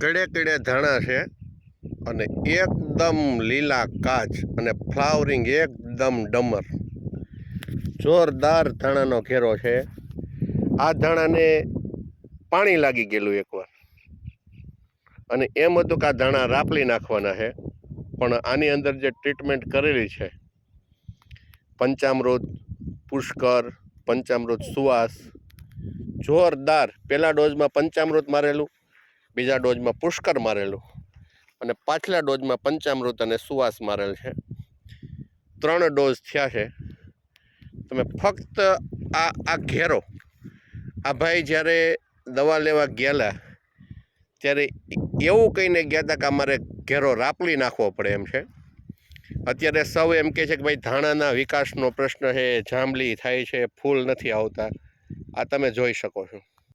કડે કડે ધાણા છે અને એકદમ લીલા કાચ અને ફ્લાવરિંગ એકદમ ડમર. જોરદાર ધાણાનો ઘેરો છે. આ ધાણાને પાણી લાગી ગયેલું એકવાર અને એમ હતું કે આ ધાણા રાપલી નાખવાના છે, પણ આની અંદર જે ટ્રીટમેન્ટ કરેલી છે, પંચામૃત પુષ્કર, પંચામૃત સુવાસ, જોરદાર. પહેલા ડોઝમાં પંચામૃત મારેલું, બીજા ડોઝમાં પુષ્કર મારેલું અને પાછલા ડોઝમાં પંચામૃત અને સુવાસ મારેલ છે. 3 ડોઝ થયા છે. તમે ફક્ત આ ઘેરો, આ ભાઈ જ્યારે દવા લેવા ગયેલા ત્યારે એવું કહીને ગયા હતા કે અમારે ઘેરો રાપલી નાખવો પડે એમ છે. અત્યારે સૌ એમ કહે છે કે ભાઈ ધાણાના વિકાસનો પ્રશ્ન છે, જાંબલી થાય છે, ફૂલ નથી આવતા. આ તમે જોઈ શકો છો.